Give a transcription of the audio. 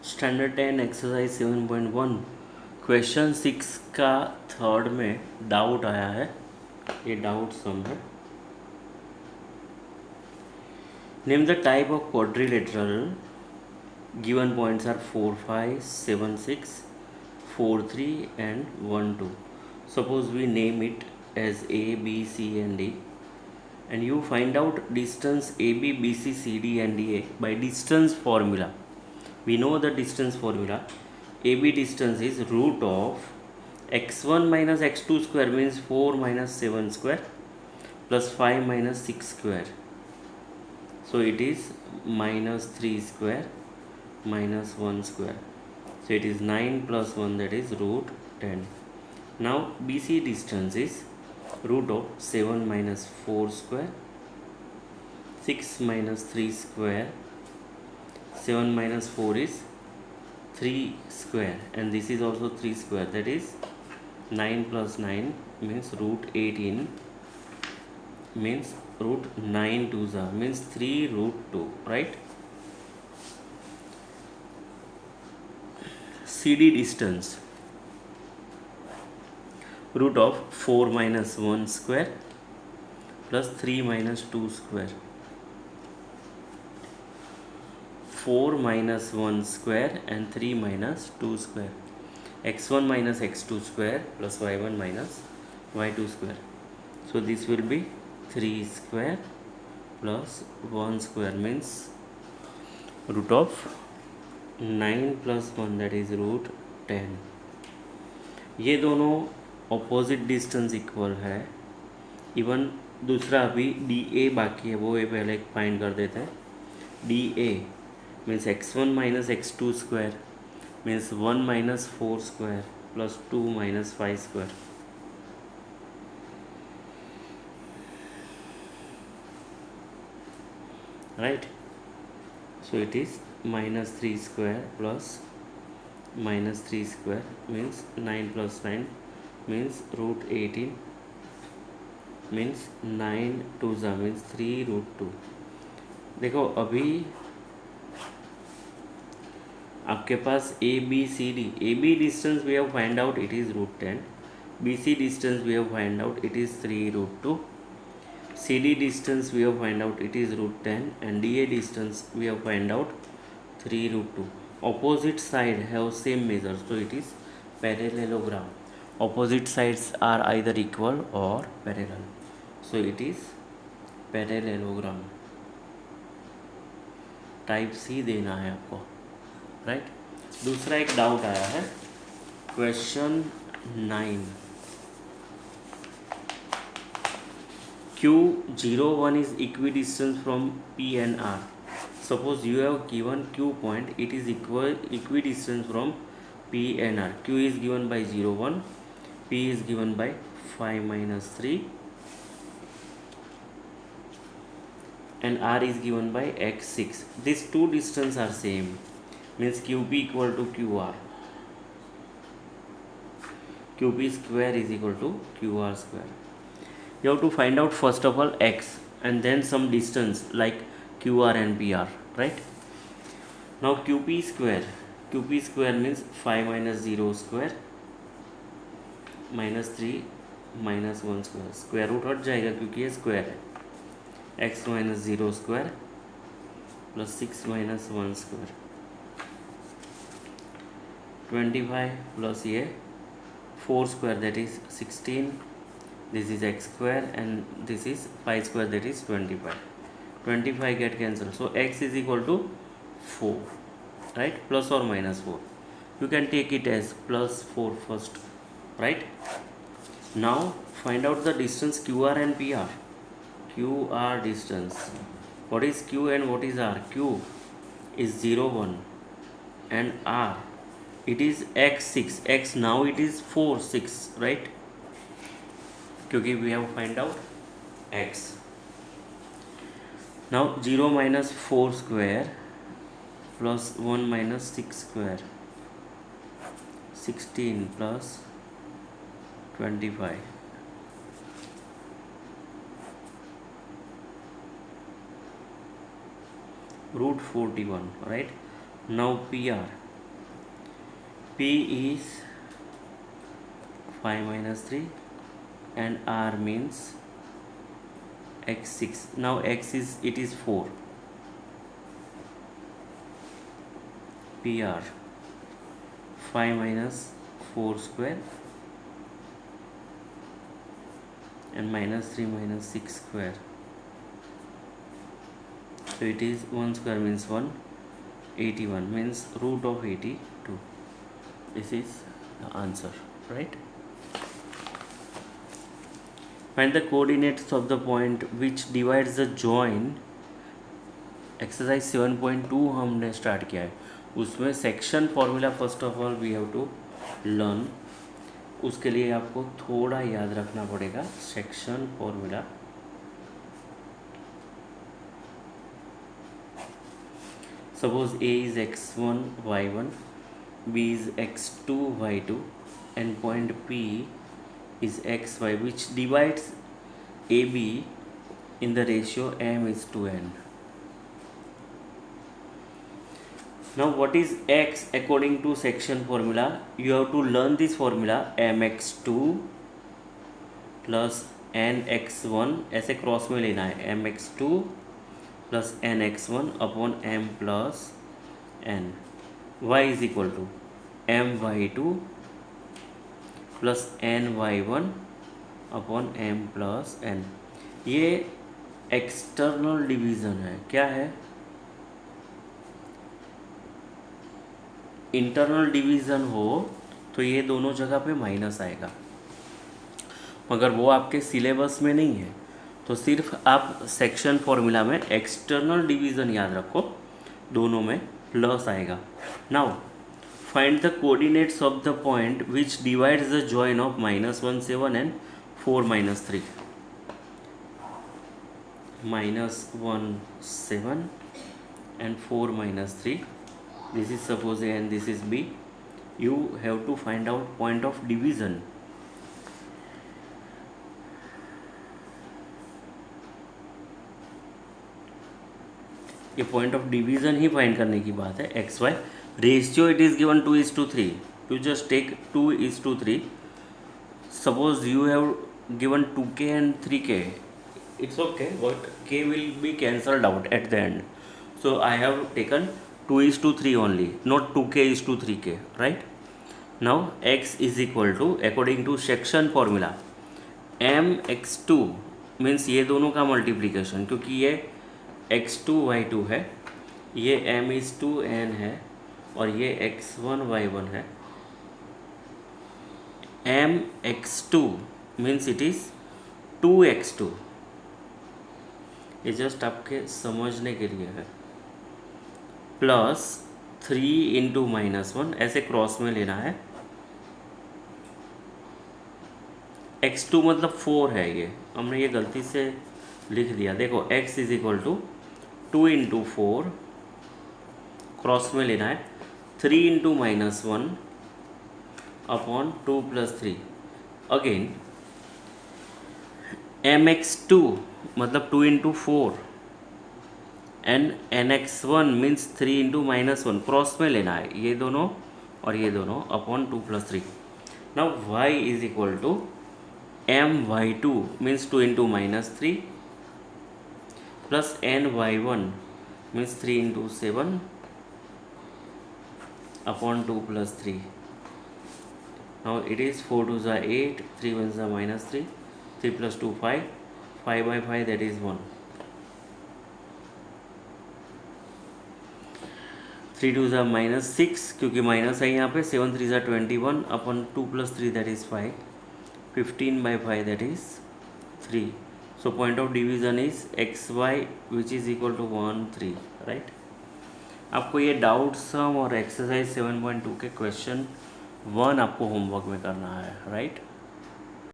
Standard 10 exercise 7.1 question 6 का third में doubt आया है। ये डाउट सम है। Name the type of quadrilateral given points are 4 5 7 6 4 3 and 1 2. Suppose we name it as A B C and D and you find out distance AB BC CD and DA by distance formula. We know the distance formula. AB distance is root of x1 minus x2 square means 4 minus 7 square plus 5 minus 6 square. So it is minus 3 square minus 1 square. So it is 9 plus 1, that is root 10. Now BC distance is root of 7 minus 4 square, 6 minus 3 square, 7 minus 4 is 3 square, and this is also 3 square, that is 9 plus 9 means root 18 means root 9 2s means 3 root 2, right? CD distance root of 4 minus 1 square plus 3 minus 2 square, 4 minus 1 square and 3 minus 2 square, x1 minus x2 square plus y1 minus y2 square. So this will be 3 square plus 1 square means root of 9 plus 1, that is root 10. ये दोनों opposite distance equal है। Even दूसरा अभी D A बाकी है, वो ये पहले फाइंड कर देते हैं। D A means x1 minus x2 square means 1 minus 4 square plus 2 minus 5 square. Right? So it is minus 3 square plus minus 3 square means 9 plus 9 means root 18 means 9 2s means 3 root 2. देखो अभी आपके पास A B C D, A B distance we have find out it is root 10, B C distance we have find out it is 3 root 2, C D distance we have find out it is root 10 and D A distance we have find out 3 root 2. Opposite side have same measure, so it is parallelogram. Opposite sides are either equal or parallel, so it is parallelogram. Type C देना है आपको, right? दूसरा एक doubt आया है, question 9, Q01 is equidistant from P and R. Suppose you have given Q point, it is equidistant from P and R. Q is given by 0 1, P is given by 5 minus 3 and R is given by x6. These two distances are same, means QP equal to QR. QP square is equal to QR square. You have to find out first of all x and then some distance like QR and PR, right? Now QP square means 5 minus 0 square minus 3 minus 1 square. Square root हट जाएगा क्योंकि ये square है. x minus 0 square plus 6 minus 1 square, 25 plus ये 4 square, that is 16, this is x square and this is 5 square, that is 25. 25 get cancelled, so x is equal to 4, right? Plus or minus 4, you can take it as plus 4 first, right? Now find out the distance QR and PR. QR distance, what is Q and what is R? Q is 0 1 and R it is x6, x now it is 4 6, right? क्योंकि we have find out x. Now 0 minus 4 square plus 1 minus 6 square, 16 plus 25, root 41, right? Now PR P is 5 minus 3 and R means x6. Now x is 4. PR 5 minus 4 square and minus 3 minus 6 square. So it is 1 square means 1, 81 means root of 82. This is the answer, right? Find the coordinates of the point which divides the joint. Exercise 7.2 हमने start किया है, उसमें section formula first of all we have to learn. उसके लिए आपको थोड़ा याद रखना पड़ेगा section formula. Suppose A is x1 y1, B is x2 y2 and point P is xy, which divides AB in the ratio m is to n. Now what is x according to section formula? You have to learn this formula mx2 plus nx1, ऐसे cross में लेना है, mx2 plus nx1 upon m plus n. Y is equal to my2 plus ny1 upon m plus n. ये external division है. क्या है? Internal division हो तो ये दोनों जगह पे माइनस आएगा, मगर वो आपके सिलेबस में नहीं है, तो सिर्फ आप सेक्शन फॉर्मूला में एक्सटर्नल डिवीज़न याद रखो, दोनों में प्लस आएगा. Now find the coordinates of the point which divides the join of -1 7 and 4 - 3. -1 7 and 4 - 3. This is suppose A and this is B. You have to find out point of division. ये point of division ही find करने की बात है. X Y ratio it is given 2:3. You just take 2:3. Suppose you have given 2k and 3k. It's okay, but k will be cancelled out at the end. So I have taken 2:3 only, not 2k:3k, right? Now x is equal to, according to section formula, mx2 means ये दोनों का multiplication, क्योंकि ये x2 y2 है, ये m is to n है और ये x1 y1 है. mx2 means it is 2x2. ये जस्ट आपके समझने के लिए है. प्लस 3 इंटू -1, ऐसे क्रॉस में लेना है. x2 मतलब 4 है, ये हमने ये गलती से लिख दिया. देखो x is equal to 2 into 4, cross में लेना है. 3 इंटू -1 अपॉन 2 + 3. अगेन mx2 मतलब 2 into 4 and nx1 means 3 into -1, cross में लेना है ये दोनों और ये दोनों upon 2 + 3. Now y is equal to my2 means 2 into -3 plus ny1 means 3 into 7 upon 2 + 3. Now it is 4 2 = 8, 3 1 = -3, 3 + 2 5, 5/5 that is 1. 3 2 = -6, क्योंकि माइनस है यहाँ पे. 7 3 = 21 upon 2 + 3 that is 5, 15/5 that is 3. So point of division is xy which is equal to 1 3, right? आपको ये doubt सम और exercise 7.2 के question 1 आपको homework में करना है, राइट?